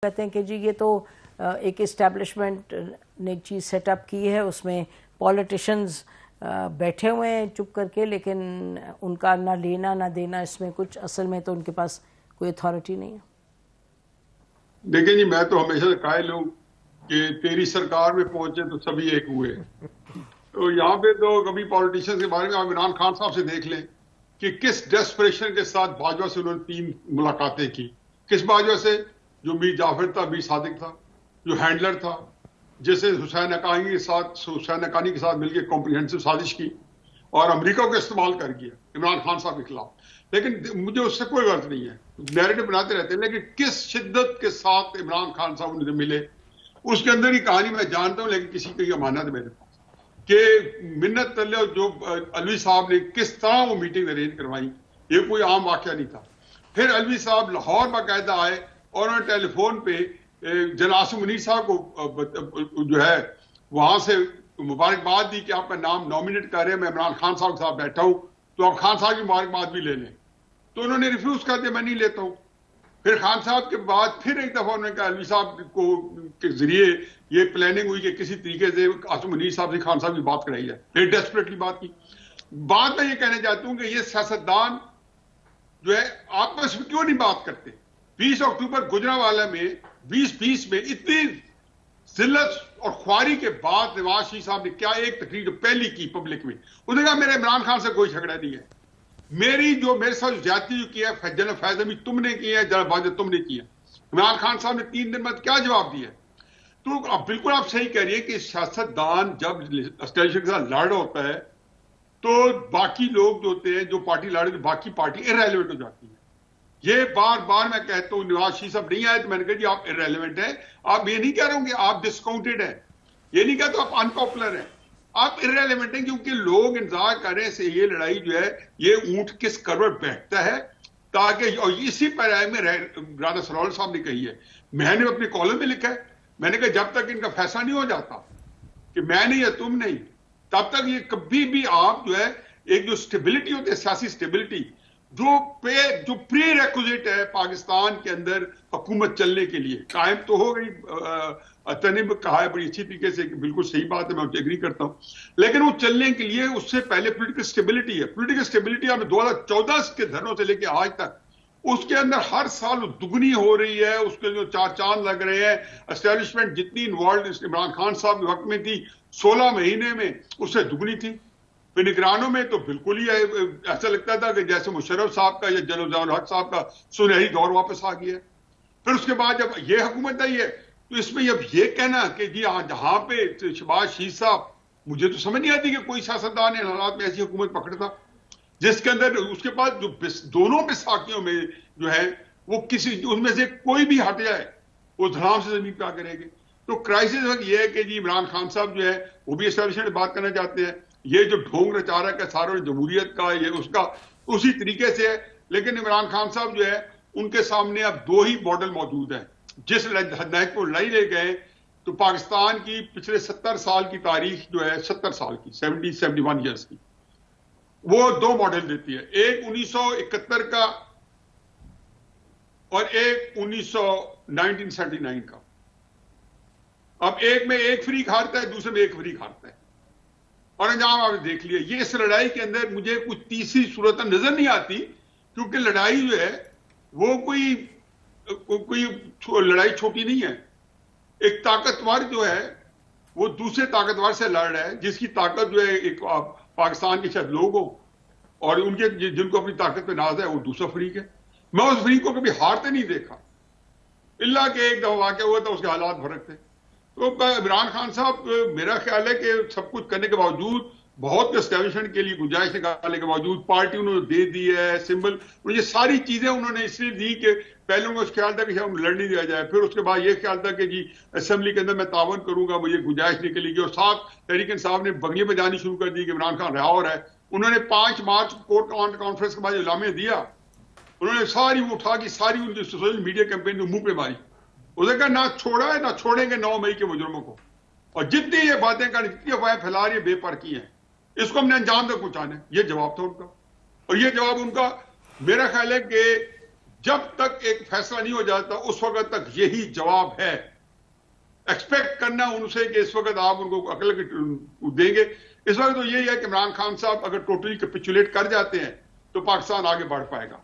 कहते हैं कि जी ये तो एक इस्टेब्लिशमेंट ने एक चीज़ सेटअप की है, उसमें पॉलिटिशियंस बैठे हुए हैं चुप करके, लेकिन उनका ना लेना ना देना इसमें कुछ, असल में तो उनके पास कोई अथॉरिटी नहीं है। देखिए जी, मैं तो हमेशा कायल हूं कि तेरी सरकार में पहुंचे तो सभी एक हुए। तो यहाँ पे तो कभी पॉलिटिशियंस के बारे में आप इमरान खान साहब से देख लें कि किस डेस्परेशन के साथ बाजवा से उन्होंने 3 मुलाकातें की। किस बाजवा से? जो मीर जाफर था, मीर सादिक था, जो हैंडलर था, जैसे हुसैन हक्कानी के साथ मिलकर कॉम्प्रिहेंसिव साजिश की और अमेरिका को इस्तेमाल कर गया इमरान खान साहब के खिलाफ। लेकिन मुझे उससे कोई गर्ज नहीं है, नैरेटिव बनाते रहते हैं, लेकिन किस शिद्दत के साथ इमरान खान साहब उनसे मिले उसके अंदर की कहानी मैं जानता हूं, लेकिन किसी की अमानत मेरे पास कि मिन्नत तल्ले जो अलवी साहब ने किस तरह वो मीटिंग अरेंज करवाई, ये कोई आम वाकया नहीं था। फिर अलवी साहब लाहौर बाकायदा आए और उन्होंने टेलीफोन पे जनासु मुनीर साहब को जो है वहां से मुबारकबाद दी कि आपका नाम नॉमिनेट कर रहे हैं, मैं इमरान खान साहब के साथ बैठा हूं, तो आप खान साहब की मुबारकबाद भी ले लें। तो उन्होंने रिफ्यूज कर दिया, मैं नहीं लेता हूं। फिर खान साहब के बाद फिर एक दफा उन्होंने कहा अलवी साहब को के जरिए ये प्लानिंग हुई कि किसी तरीके से आसिम मुनीर साहब से खान साहब की बात कराई जाए। फिर डेस्परेटली बात की। बात मैं ये कहना चाहता हूं कि ये सियासतदान जो है आपस में क्यों नहीं बात करते। 20 अक्टूबर गुजरांवाला में 2020 में इतनी जिल्लत और ख्वारी के बाद नवाज शरीफ साहब ने क्या एक तकरीर जो पहली की पब्लिक में, उन्होंने कहा मेरे इमरान खान से कोई झगड़ा नहीं है, मेरे साथ ज्यादती जो किया है जनरल फैज अहमद तुमने किया है, जनरल बाजवा तुमने किया। इमरान खान साहब ने 3 दिन बाद क्या जवाब दिया। तो अब बिल्कुल आप सही कह रही है कि सियासतदान जब एस्टेब्लिशमेंट के साथ लड़ होता है तो बाकी लोग जो होते हैं, जो पार्टी लड़ रही, बाकी पार्टी इररेलेवेंट हो जाती है। ये बार बार मैं कहता हूं, नवाज शरीफ साहब नहीं आए तो मैंने कहा जी आप इररेलेवेंट है। आप ये नहीं कह रहे हो कि आप डिस्काउंटेड है, ये नहीं कहते आप अनपॉपुलर है, आप इररेलेवेंट हैं, क्योंकि लोग इंतजार कर रहे हैं से ये लड़ाई जो है ये ऊंट किस करवट बैठता है, ताकि और इसी पैराए में राधा सरोवर साहब ने कही है, मैंने अपने कॉलम में लिखा है, मैंने कहा जब तक इनका फैसला नहीं हो जाता कि मैं नहीं या तुम नहीं, तब तक ये कभी भी आप जो है एक जो स्टेबिलिटी होती है, सियासी स्टेबिलिटी जो प्री रेक्विजिट है पाकिस्तान के अंदर हुकूमत चलने के लिए, कायम तो हो गई। तनिब कहा है बड़ी अच्छी तरीके से, बिल्कुल सही बात है, मैं एग्री करता हूं, लेकिन वो चलने के लिए उससे पहले पॉलिटिकल स्टेबिलिटी है। पॉलिटिकल स्टेबिलिटी अब 2014 के धरनों से लेकर आज तक उसके अंदर हर साल दुगनी हो रही है, उसके जो 4 चांद लग रहे हैं। एस्टेब्लिशमेंट जितनी इन्वॉल्व इमरान खान साहब के वक्त में थी 16 महीने में उससे दुगनी थी। फिर निगरानों में तो बिल्कुल ही ऐसा लगता था कि जैसे मुशर्रफ साहब का या जनरल हक साहब का सुनहरी दौर वापस आ गया। फिर उसके बाद जब ये हुकूमत आई है तो इसमें अब ये कहना कि जी जहां पे शहबाज शरीफ साहब, मुझे तो समझ नहीं आती कि कोई सियासतदान इन हालात में ऐसी हुकूमत पकड़ता जिसके अंदर उसके बाद जो दोनों बैसाखियों में जो है वो किसी उनमें से कोई भी हट जाए वो धड़ाम से जमीन पे आ करेंगे। तो क्राइसिस ये है कि जी इमरान खान साहब जो है वो भी एस्टेब्लिशमेंट बात करना चाहते हैं, ये जो ढोंग रचा रहा है सारे जमहूरियत का ये उसका उसी तरीके से है। लेकिन इमरान खान साहब जो है उनके सामने अब 2 ही मॉडल मौजूद हैं। जिस हदनायक को लड़ाई ले गए तो पाकिस्तान की पिछले 70 साल की तारीख जो है 70 साल की 71 ईयर्स की, वो 2 मॉडल देती है, एक 1971 का और एक 1979 का। अब एक में एक फ्रीक हारता है, दूसरे में एक फ्रीक हारता है, और अंजाम आपने देख लिया। ये इस लड़ाई के अंदर मुझे कुछ तीसरी सूरत नजर नहीं आती, क्योंकि लड़ाई जो है वो कोई लड़ाई छोटी नहीं है। एक ताकतवर जो है वो दूसरे ताकतवर से लड़ रहा है, जिसकी ताकत जो है एक पाकिस्तान के शायद लोग हो और उनके जिनको अपनी ताकत पे नाज है वो दूसरा फरीक है। मैं उस फरीक को कभी हारते नहीं देखा, इल्ला के एक दफा वाकया हुआ था, उसके हालात फर्क थे। तो इमरान खान साहब, मेरा ख्याल है कि सब कुछ करने के बावजूद, बहुत एस्टेब्लिशमेंट के लिए गुंजाइश निकालने के बावजूद, पार्टी उन्होंने दे दी है सिंबल, ये सारी चीजें उन्होंने इसलिए दी कि पहले उनको ख्याल था कि शायद लड़ नहीं दिया जाए, फिर उसके बाद ये ख्याल था कि जी असेंबली के अंदर मैं तावन करूंगा, मुझे गुंजाइश निकलेगी। और साथ तहरीक इंसाफ ने बगलियां बजानी शुरू कर दी कि इमरान खान रहा और है। उन्होंने 5 मार्च कोर्ट कॉन्फ्रेंस के बाद इलामिया दिया, उन्होंने सारी वो उठा की सारी उनकी सोशल मीडिया कैंपेन मुंह पे मारी। उसने कहा ना छोड़ा है ना छोड़ेंगे 9 मई के मुजरमों को, और जितनी ये बातें कर जितनी अफवाहें फैला रही है बेपर की हैं, इसको हमने अंजाम तक पहुंचाना है। ये जवाब था उनका, और ये जवाब उनका मेरा ख्याल है कि जब तक एक फैसला नहीं हो जाता उस वक्त तक यही जवाब है। एक्सपेक्ट करना उनसे कि इस वक्त आप उनको अकल देंगे, इस वक्त तो यही है कि इमरान खान साहब अगर टोटली कैपिचुलेट कर जाते हैं तो पाकिस्तान आगे बढ़ पाएगा,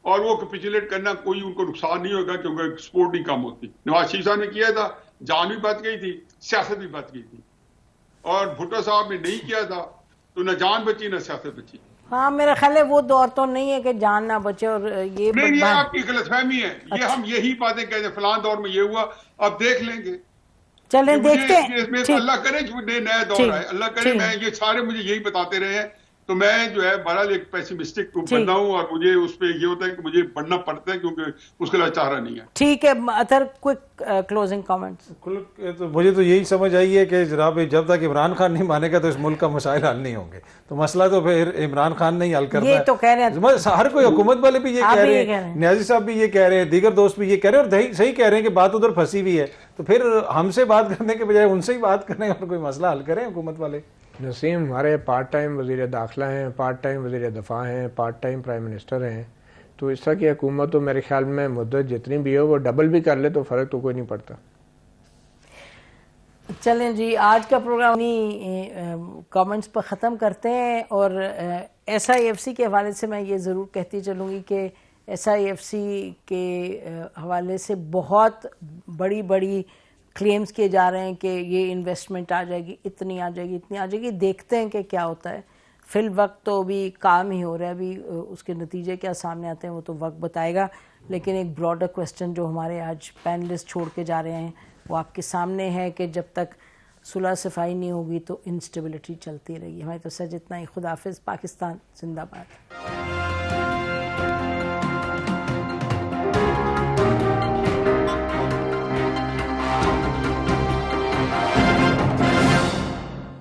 और वो कैपिचुलेट करना कोई उनको नुकसान नहीं होगा क्योंकि सपोर्ट नहीं कम होती। नवाज शरीफ साहब ने किया था, जान भी बच गई थी, सियासत भी बच गई थी, और भुट्टो साहब ने नहीं किया था तो न जान बची न सियासत बची। हाँ, मेरा ख्याल है वो दौर तो नहीं है कि जान ना बचे, और ये नहीं, आपकी गलतफहमी है। अच्छा। ये हम यही बातें कहते हैं फलां दौर में ये हुआ, अब देख लेंगे, चलें देखते हैं। अल्लाह करे नया दौर आए, अल्लाह करे। मैं ये सारे मुझे यही बताते रहे हैं तो मैं जो है बहरहाल एक पेसिमिस्टिक बंदा हूं, और मुझे उस पर ये होता है कि मुझे पढ़ना पड़ता है क्योंकि उसके लिए चारा नहीं है। ठीक है अतर, क्विक क्लोजिंग कमेंट्स। तो मुझे तो यही समझ आई है कि जनाब जब तक इमरान खान नहीं मानेगा तो इस मुल्क का मसाइल हल नहीं होंगे, तो मसला तो फिर इमरान खान नहीं हल करना ये तो कह रहे हैं, हर कोई हुकूमत वाले भी ये कह रहे हैं, न्याजी साहब भी ये कह रहे हैं, दीगर दोस्त भी ये कह रहे हैं, और सही कह रहे हैं कि बात उधर फंसी हुई है, तो फिर हमसे बात करने के बजाय उनसे ही बात करें और कोई मसला हल करें हुकूमत वाले। नसीम हमारे पार्ट टाइम वज़ीर दाखिला हैं, पार्ट टाइम वज़ीर दफ़ा हैं, पार्ट टाइम प्राइम मिनिस्टर हैं, तो इस तरह की हुकूमत तो मेरे ख्याल में मुद्दत जितनी भी हो वो डबल भी कर ले तो फ़र्क तो कोई नहीं पड़ता। चलें जी, आज का प्रोग्राम इन्हीं कमेंट्स पर ख़त्म करते हैं, और SIFC के हवाले से मैं ये ज़रूर कहती चलूँगी कि SIFC के हवाले से बहुत बड़ी बड़ी क्लेम्स किए जा रहे हैं कि ये इन्वेस्टमेंट आ जाएगी, इतनी आ जाएगी, इतनी आ जाएगी। देखते हैं कि क्या होता है। फिल वक्त तो अभी काम ही हो रहा है, अभी उसके नतीजे क्या सामने आते हैं वो तो वक्त बताएगा। लेकिन एक ब्रॉडर क्वेश्चन जो हमारे आज पैनलिस्ट छोड़ के जा रहे हैं वो आपके सामने है कि जब तक सुलह सफाई नहीं होगी तो इंस्टेबिलिटी चलती रहेगी। हमारी तो सच इतना ही। खुदा हाफिज़। पाकिस्तान जिंदाबाद।